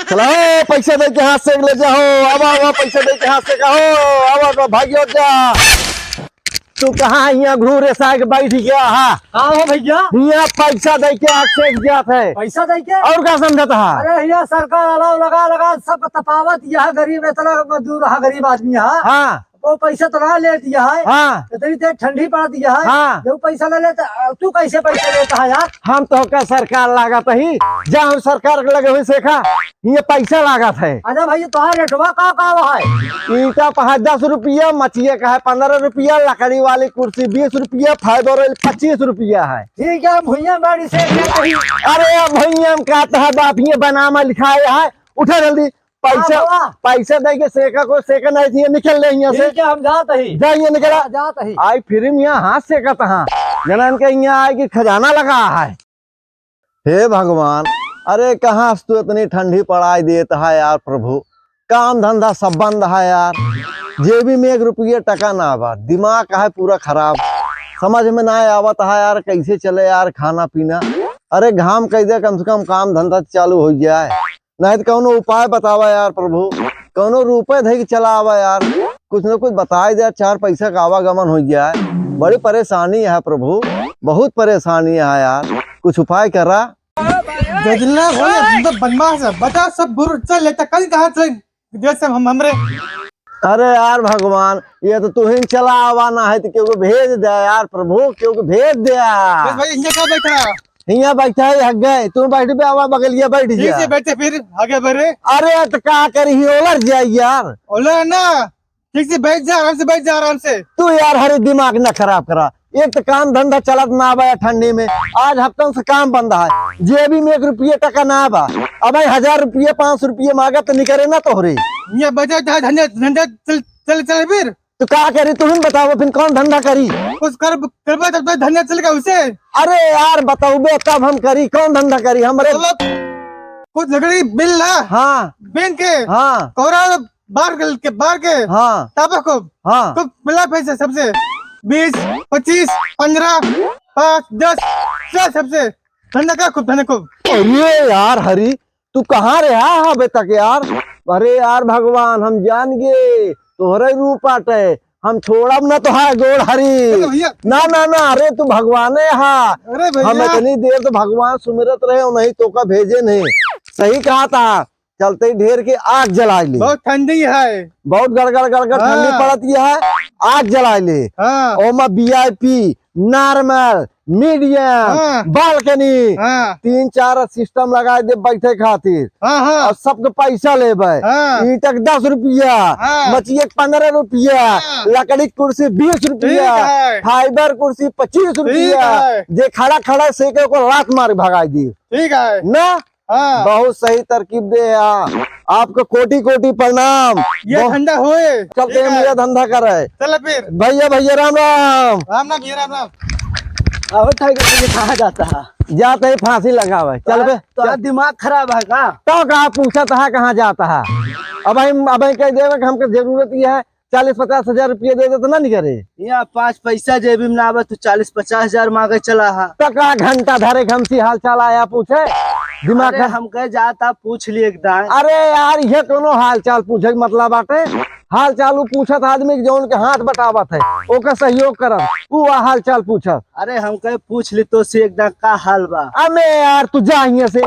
चलो पैसे दे के हाथ से ले जाओ। अब पैसे दे के हाथ से कहो। अब भागियो जा। तू कहाँ यहाँ घूरे साग बैठ गया? हाँ हो भैया, यहाँ पैसा दे के हाथ से गया थे। पैसा दे के और क्या समझता है? अरे भैया सरकार अलाव लगा लगा सब तपावत यह गरीब इतना मजदूर गरीब आदमी है। हाँ वो पैसा तो ना ले दिया है। हाँ इतनी देर ठंडी पड़ दिया है। हाँ। जो पैसा ले लेता तू कैसे पैसे लेता है यार? हम तो का सरकार लागत ही जहाँ सरकार के लगे हुए सेखा ये पैसा लागत है। अच्छा भैया तुम्हारा रेटवा का है? ईटा पर 10 रुपया, मछिए का है 15 रुपया, लकड़ी वाली कुर्सी 20 रुपया, फाइबर 25 रुपया है। ठीक है भैया मेरी से अरे भैया हम कहता है बाप ये बनामा लिखाया है। उठा जल्दी पैसा दे के सेका को सेका नहीं थी निकल ले यहाँ से। हम जाते ही जाइए निकला जाते ही आई फिर यहाँ हाथ सेका तहा जनन के यहाँ आए कि खजाना लगा है। हे भगवान, अरे कहाँ से तू इतनी ठंडी पड़ाई देता है यार प्रभु। काम धंधा सब बंद है यार। जेबी में 1 रुपया टका ना आवा, दिमाग है पूरा खराब, समझ में ना आवत है यार कैसे चले यार खाना पीना। अरे घाम कैसे कम से कम काम धंधा चालू हो जाए, नहीं तो कौनो उपाय बतावा यार प्रभु। कौनो रुपए धे के चला आवा यार, कुछ न कुछ बताए दे, 4 पैसा का आवागमन हो जाए। बड़ी परेशानी है प्रभु, बहुत परेशानी है यार, कुछ उपाय करा। बदमाश है, बता सब बुर चल लेता कल कहाँ चले जैसे हम हमरे। अरे यार भगवान, ये तो तू ही चला आवाना है तो क्यों भेज दे यार प्रभु, क्यों भेज दे। भाई इनके क्या बैठा यहाँ बैठा है हग गए, तू बैठ पे आवा बगलिया बैठ गया। से बैठे फिर आगे बढ़े। अरे तो क्या करी ओलर जाए यार। ओला ना, ठीक से बैठ जा, आराम से बैठ जा आराम से। तू यार हरे दिमाग ना खराब करा। एक तो काम धंधा चलत ना आवा ठंडी में, आज हफ्तों से काम बंद है। जेबी में 1 रुपया टका ना आवा, अब 1000 रुपया 500 रुपया मांगा तो निकले ना तोहरे। ये बचा धंधा धंधा चल चल चल फिर तो क्या करी तुम बताओ, फिर कौन धंधा करी? कुछ कर तब धंधा चलेगा उसे। अरे यार बताओ बे तब हम करी, कौन धंधा करी हमरे? कुछ लकड़ी बिल ला, हाँ बेन के, हाँ कोरा बार के हाँ ताबा को हाँ तो मिला पैसे सबसे 20 25 15 5 10 सबसे धंधा का खूब धंधा खूब। अरे यार हरी तू कहाँ रहा अबे तक यार? अरे यार भगवान हम जान गए तोहरे रूप आटे, हम छोड़ब ना तो है गोड़ हरी। ना ना ना, अरे तू भगवान है। अरे हम इतनी देर तो भगवान सुमिरत रहे हो, नहीं तो का भेजे नहीं। सही कहा था, चलते ही ढेर की आग जला ली। बहुत ठंडी है, बहुत गड़गड़ गड़गड़ ठंडी पड़ती है, आग जला ले। ओमा VIP normal medium balcony 3-4 system लगा दे बैठे खातिर और सबके पैसा ले। ईटक 10 रुपया, मछिए 15 रुपया, लकड़ी कुर्सी 20 रुपया, फाइबर कुर्सी 25 रुपया। जे खड़ा खड़ा सेके को लात मार भगाई दी। ठीक है ना? बहुत सही तरकीब दे आपको, कोटि कोटि प्रणाम। ये धंधा होए चलते हैं मेरा धंधा करे। चल फिर भैया भैया राम राम। राम राम भैया राम राम। कहा जाता है? जाते ही फांसी लगावे। चल बे तो दिमाग खराब है का? तो कहा पूछा था कहाँ जाता है? अब कह देवे कि हमको जरूरत ही है, 40-50 हजार रुपया दे दे तो ना निकले। यहाँ 5 पैसा जेबी में ना आवे, तू 40-50 हजार मांगे चला है। तो का घंटा धरे घमसी हाल चाल आया पूछे दिमाग अरे हम कह जाता पूछ लिए एकदम। अरे यार ये कोनो हाल चाल पूछे मतलब बाटे? हाल चाल पूछत आदमी जौन के हाथ बटावत है ओका सहयोग करब, वो हाल चाल पूछत। अरे हम कहे पूछ ली तो से एकदम का हाल बा। अबे यार तू जा यहाँ से,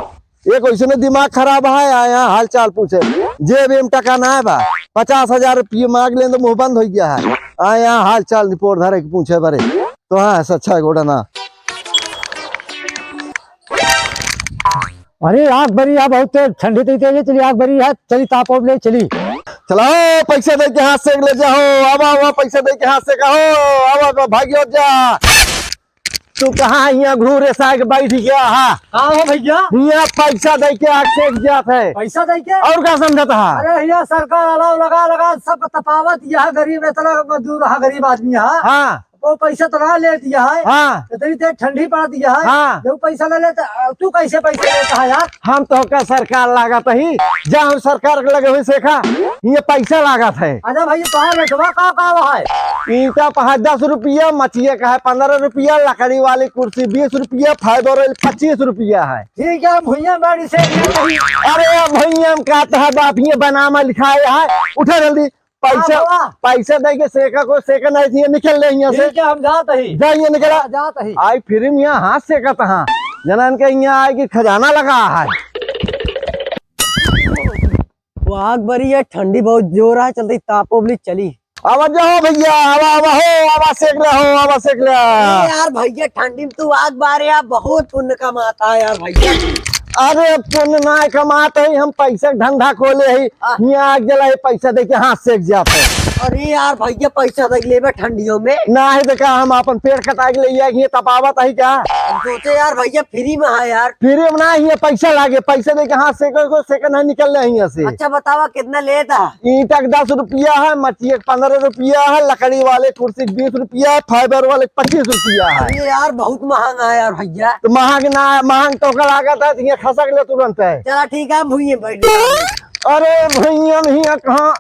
एक वैसे दिमाग खराब है आया हाल चाल पूछे। जेब में टका ना है बा, 50 हजार रुपये मांग ले तो मुंह बंद हो गया है। आया हाल चाल रिपोर्ट धरे के पूछे बरे तो हाँ अच्छा गोड़ा ना। अरे आग बरी है, बहुत ठंडी तेज चली, आग बरी है, चली ताप ले चली। चलो पैसे दे के हाथ से ले जाओ। अब पैसे दे के हाथ से कहो। अब भागियो जा। तू कहाँ यहाँ घूरे साग बैठ गया? हाँ हो भैया, यहाँ पैसा दे के आग सेक जात है। पैसा दे के और क्या समझता है? अरे यहाँ सरकार अलाव लगा लगा सब तपावत यह गरीब इतना मजदूर गरीब आदमी है। हाँ वो पैसा तो ना ले दिया है। हाँ इतनी देर ठंडी पड़ा दिया है। हाँ जो पैसा ले लेता तू कैसे पैसे लेता है यार? हम तो का सरकार लागत ही जहाँ सरकार के लगे हुए सेखा ये पैसा लागत है। अरे भाई कहाँ बैठवा कहाँ है? ईटा पर 10 रुपया, मछिया का है 15 रुपया, लकड़ी वाली कुर्सी 20 रुपया, फाइबर ऑयल 25 रुपया है। ठीक है भैया बड़ी से अरे भैया हम कहता है बाप ये बनामा लिखाया है, उठा जल्दी पैसा बाबा। पैसा दे के सेका को सेका नहीं थी निकल रहे यहाँ से। ठीक है हम जाते ही जाइए निकला जाते ही। आई फिर यहाँ हाथ सेका तहा जनन के यहाँ आए कि खजाना लगा है। वो आग बरी है, ठंडी बहुत जोर है, चलती तापोबली चली। आवाज जाओ भैया, आवा हो, आवा सेक रहा हो, आवा सेक रहा। यार भैया ठंडी में तू आग बारे यार बहुत पुण्य कमाता है यार भैया। अरे पुण्य ना कमाते ही हम पैसा धंधा खोले ही यहाँ आग जला पैसा दे के हाथ सेक जाते। अरे यार भैया पैसा देख ले ठंडियों में ना है तो क्या हम अपन पेड़ कटा के लिए ये तपावत है क्या? सोचे यार भैया फ्री में है यार। फिर ना ये पैसा लागे, पैसा दे के हाथ सेको सेकंड नहीं निकल रहे यहाँ से। अच्छा बतावा कितना लेता? ईंटा 10 रुपया है, मछिया 15 रुपया है, लकड़ी वाले कुर्सी 20 रुपया है, फाइबर वाले 25 रुपया है। अरे यार बहुत महंगा है यार भैया। तो महंग ना महंग तो का लागत है, ये खसक ले तुरंत है। चला ठीक है भूये बैठ। अरे भैया भैया कहाँ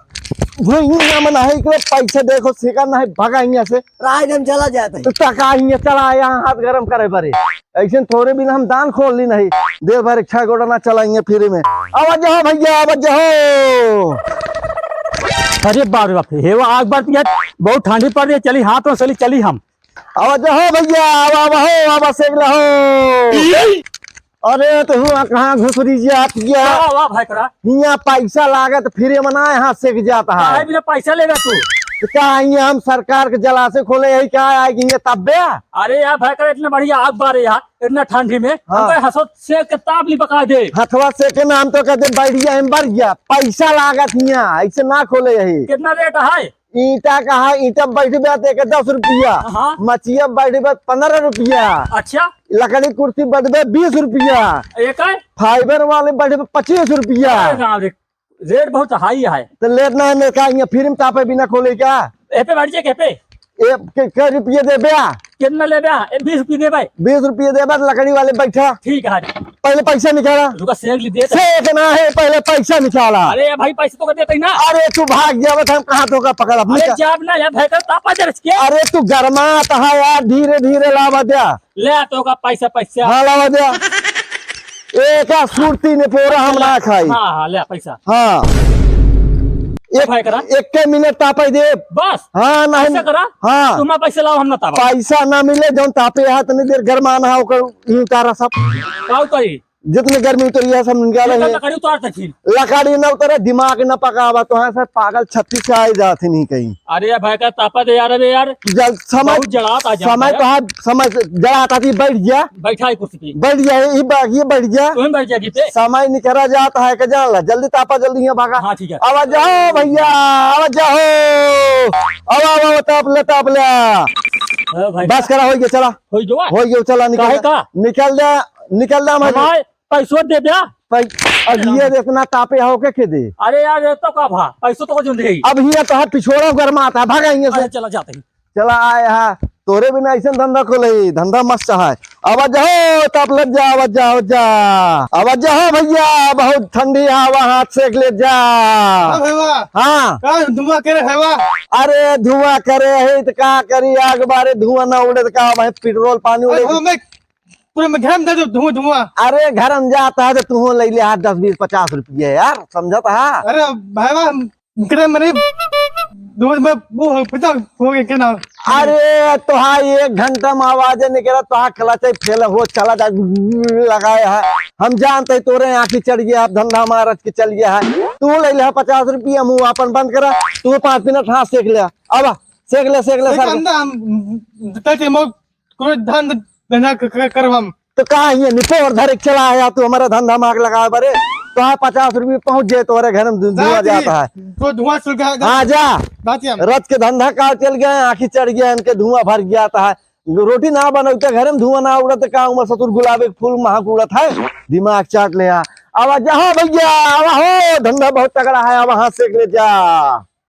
भैया मना है कि पैसे देखो सेका नहीं भगा यहाँ से राजम चला जाता है। तो टका यहाँ चला यहाँ हाथ गरम करे परे ऐसे थोड़े बिना हम दान खोल ली नहीं देव भर इच्छा गोड़ा ना चलाएंगे फिर में। आवाज जाओ भैया आवाज जाओ। अरे बाप रे बाप हे वो आग बात यार बहुत ठंडी पड़ रही है, चली हाथ में चली चली हम। आवाज जाओ भैया आवा हो आवा सेक लो। अरे तो हुआ कहाँ घुसरी जात गया वाह भाई करा यहाँ पैसा लागत फिर मना यहाँ सेक जाता है। काहे बिना पैसा लेगा तू? तो क्या यहाँ हम सरकार के जलाशय खोले है क्या आएगी ये तब? अरे यार भाई करा इतना बढ़िया आग बार यार इतना ठंडी में हमको हंसो से किताब नहीं पका दे। हथवा से के नाम तो कहते बढ़िया हम बढ़ गया पैसा लागत यहाँ ऐसे ना खोले यही। कितना रेट है? ईटा का है, ईटा बैठ बैठे के 10 रुपया, हाँ। मछिया बैठ बैठ 15 रुपया, अच्छा लकड़ी कुर्सी बैठ बैठ 20 रुपया, एक है फाइबर वाले बैठ बैठ 25 रुपया। रेट बहुत हाई है। तो लेट ना का फिर तापे बिना खोले क्या? ए पे बैठ जाए पे क्या रुपये दे बया? कितना ले बया? 20 रुपये दे भाई। 20 रुपये दे बस लकड़ी वाले बैठा। ठीक है पहले पैसा निकाला। रुका सेक ली दे। सेक ना है पहले पैसा निकाला। अरे भाई पैसे तो देते ही ना। अरे तू भाग जावत हम कहाँ तो का पकड़ा। अरे जाब ना यार भाई कर तापा जरच के। अरे तू गरमात है यार धीरे धीरे लावा दिया। ले तो का पैसा हाँ लावा दिया। एक सुरती ने पूरा हम ना खाई। हाँ हाँ ले पैसा। हाँ भाई करा एक मिनट तापे दे बस। हाँ नहीं ऐसा करा हाँ तुम पैसे लाओ हम ना तापा। पैसा ना मिले जो तापे है इतनी देर गरमाना है उतारा सब का करी जितनी गर्मी उतरी है सब निकाले है। लकड़ी उतार तक। लकड़ी न उतरे दिमाग न पकावा तो है सर पागल 36 से आए जाते नहीं कहीं। अरे भाई का तापा दे यार। अबे यार जल समय बहुत जलात आ जा। समय तो है समय जलाता थी बैठ गया बैठा है कुर्सी पे। बैठ गया ये बैठ गया तुम बैठ जाएगी पे। समय निकला जाता है जान ला जल्दी तापा जल्दी यहाँ भागा। हाँ ठीक है। आवाज जाओ भैया आवाज जाओ आवा ताप ले भाई बस करा हो गया चला हो जो हो गया चला निकल जा हमारे पैसों दे दिया। अब ये इतना तापे हो के दे। अरे यार ये तो का भा पैसों तो जो दे। अब ये तो है पिछोड़ा गर्मा आता है भागा से चला जाते ही चला आए है तोरे बिना ऐसा धंधा खोले धंधा मस्त है। आवाज जाओ तब लग जा आवाज जाओ भैया बहुत ठंडी हवा हाथ सेक ले जा। हाँ धुआं करे हवा। अरे धुआं करे है तो क्या करी आग बारे धुआं ना उड़े तो क्या भाई पेट्रोल पानी उड़े पूरे में घर में दे दो धुआं। अरे घर में जाता है तो तू ले ले 10 20 50 रुपये यार समझता है। अरे भाई मैंने वो पता हो गया क्या नाम? अरे तो हाँ 1 घंटा में आवाज निकला तो हाँ क्लच फेल हो चला जा लगाया है। हम जानते तोरे आँखी चढ़ गया धंधा मारत के चल गया है। तू ले ले 50 रुपया मुँह अपन बंद करा तू 5 मिनट हाथ सेक लिया अब सेक ले कोई धंधा कर हम तो कहा ये निपोर धर चला आया तू हमारा धंधा माग लगा बरे तो 50 रुपये पहुंच जाए तुम्हारे घर में धुआं जाता है तो धुआं चल गया। हाँ जा रथ के धंधा का चल गए आँखी चढ़ गया इनके धुआं भर गया है। रोटी ना बनते घर में धुआं ना उड़त का सतुर गुलाब के फूल महक उड़त है दिमाग चाट ले आवाज जाओ भैया आवा हो धंधा बहुत तगड़ा है वहां से ले जा।